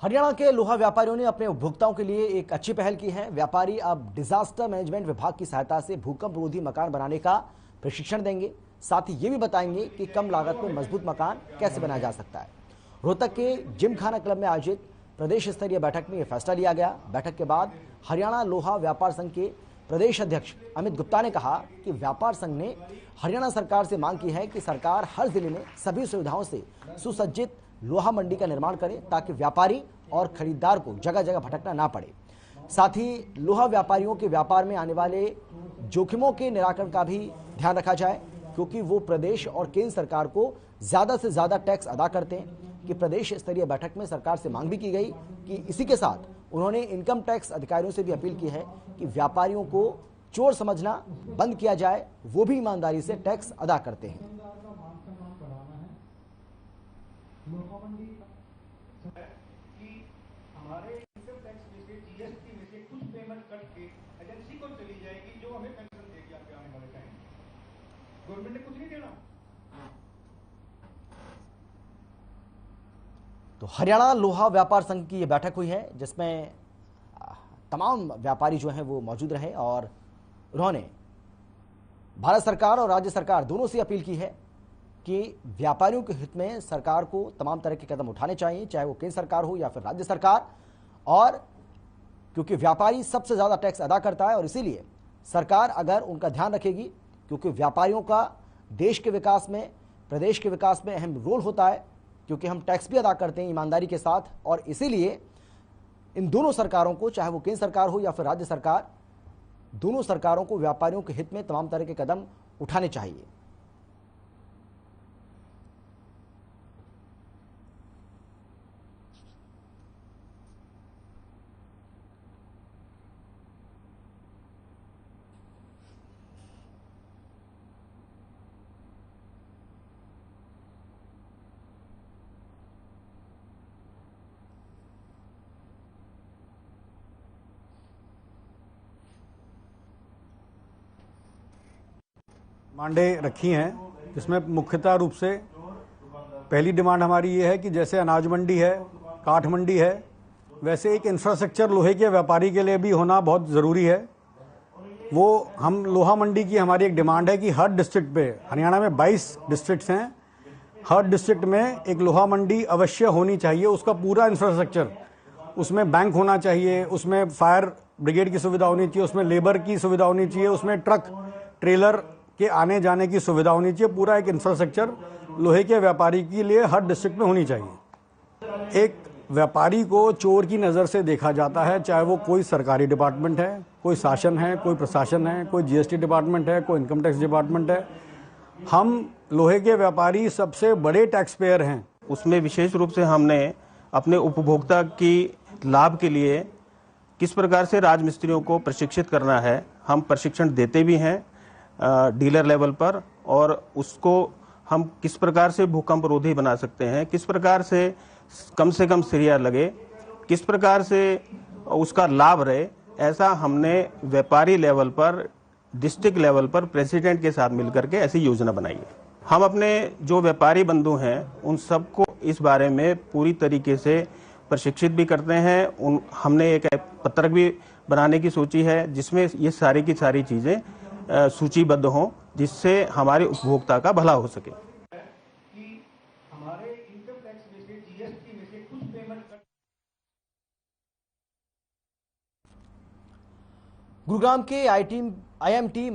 हरियाणा के लोहा व्यापारियों ने अपने उपभोक्ताओं के लिए एक अच्छी पहल की है। व्यापारी अब डिजास्टर मैनेजमेंट विभाग की सहायता से भूकंप रोधी मकान बनाने का प्रशिक्षण देंगे। साथ ही ये भी बताएंगे कि कम लागत में मजबूत मकान कैसे बनाया जा सकता है। रोहतक के जिमखाना क्लब में आयोजित प्रदेश स्तरीय बैठक में यह फैसला लिया गया। बैठक के बाद हरियाणा लोहा व्यापार संघ के प्रदेश अध्यक्ष अमित गुप्ता ने कहा कि व्यापार संघ ने हरियाणा सरकार से मांग की है कि सरकार हर जिले में सभी सुविधाओं से सुसज्जित लोहा मंडी का निर्माण करे ताकि व्यापारी और खरीदार को जगह जगह भटकना ना पड़े। साथ ही लोहा व्यापारियों के व्यापार में आने वाले जोखिमों के निराकरण का भी ध्यान रखा जाए, क्योंकि वो प्रदेश और केंद्र सरकार को ज्यादा से ज्यादा टैक्स अदा करते हैं। कि प्रदेश स्तरीय बैठक में सरकार से मांग भी की गई कि इसी के साथ उन्होंने इनकम टैक्स अधिकारियों से भी अपील की है कि व्यापारियों को चोर समझना बंद किया जाए, वो भी ईमानदारी से टैक्स अदा करते हैं। हमारे इनकम टैक्स में से जीएसटी में से कुछ पेमेंट कट के एजेंसी को चली जाएगी जो हमें पेंशन देगी आपके आने वाले टाइम। गवर्नमेंट ने कुछ नहीं देना। तो हरियाणा लोहा व्यापार संघ की ये बैठक हुई है, जिसमें तमाम व्यापारी जो हैं वो मौजूद रहे और उन्होंने भारत सरकार और राज्य सरकार दोनों से अपील की है कि व्यापारियों के हित में सरकार को तमाम तरह के कदम उठाने चाहिए, चाहे वो केंद्र सरकार हो या फिर राज्य सरकार। और क्योंकि व्यापारी सबसे ज्यादा टैक्स अदा करता है और इसीलिए सरकार अगर उनका ध्यान रखेगी, क्योंकि व्यापारियों का देश के विकास में, प्रदेश के विकास में अहम रोल होता है, क्योंकि हम टैक्स भी अदा करते हैं ईमानदारी के साथ। और इसीलिए इन दोनों सरकारों को, चाहे वो केंद्र सरकार हो या फिर राज्य सरकार, दोनों सरकारों को व्यापारियों के हित में तमाम तरह के कदम उठाने चाहिए। डिमांडें रखी हैं, जिसमें मुख्यतः रूप से पहली डिमांड हमारी ये है कि जैसे अनाज मंडी है, काठ मंडी है, वैसे एक इंफ्रास्ट्रक्चर लोहे के व्यापारी के लिए भी होना बहुत ज़रूरी है। वो हम लोहा मंडी की हमारी एक डिमांड है कि हर डिस्ट्रिक्ट पे, हरियाणा में 22 डिस्ट्रिक्ट्स हैं, हर डिस्ट्रिक्ट में एक लोहा मंडी अवश्य होनी चाहिए। उसका पूरा इंफ्रास्ट्रक्चर, उसमें बैंक होना चाहिए, उसमें फायर ब्रिगेड की सुविधा होनी चाहिए, उसमें लेबर की सुविधा होनी चाहिए, उसमें ट्रक ट्रेलर के आने जाने की सुविधा होनी चाहिए। पूरा एक इंफ्रास्ट्रक्चर लोहे के व्यापारी के लिए हर डिस्ट्रिक्ट में होनी चाहिए। एक व्यापारी को चोर की नज़र से देखा जाता है, चाहे वो कोई सरकारी डिपार्टमेंट है, कोई शासन है, कोई प्रशासन है, कोई जीएसटी डिपार्टमेंट है, कोई इनकम टैक्स डिपार्टमेंट है। हम लोहे के व्यापारी सबसे बड़े टैक्स पेयर हैं। उसमें विशेष रूप से हमने अपने उपभोक्ता की लाभ के लिए किस प्रकार से राजमिस्त्रियों को प्रशिक्षित करना है, हम प्रशिक्षण देते भी हैं डीलर लेवल पर, और उसको हम किस प्रकार से भूकंप रोधी बना सकते हैं, किस प्रकार से कम सरिया लगे, किस प्रकार से उसका लाभ रहे, ऐसा हमने व्यापारी लेवल पर, डिस्ट्रिक्ट लेवल पर प्रेसिडेंट के साथ मिलकर के ऐसी योजना बनाई है। हम अपने जो व्यापारी बंधु हैं उन सबको इस बारे में पूरी तरीके से प्रशिक्षित भी करते हैं। हमने एक पत्रक भी बनाने की सोची है, जिसमें ये सारी की सारी चीज़ें सूचीबद्ध हों, जिससे हमारे उपभोक्ता का भला हो सके। कि हमारे इनकम टैक्स में से जीएसटी में से कुछ पेमेंट गुरुग्राम के आईएमटी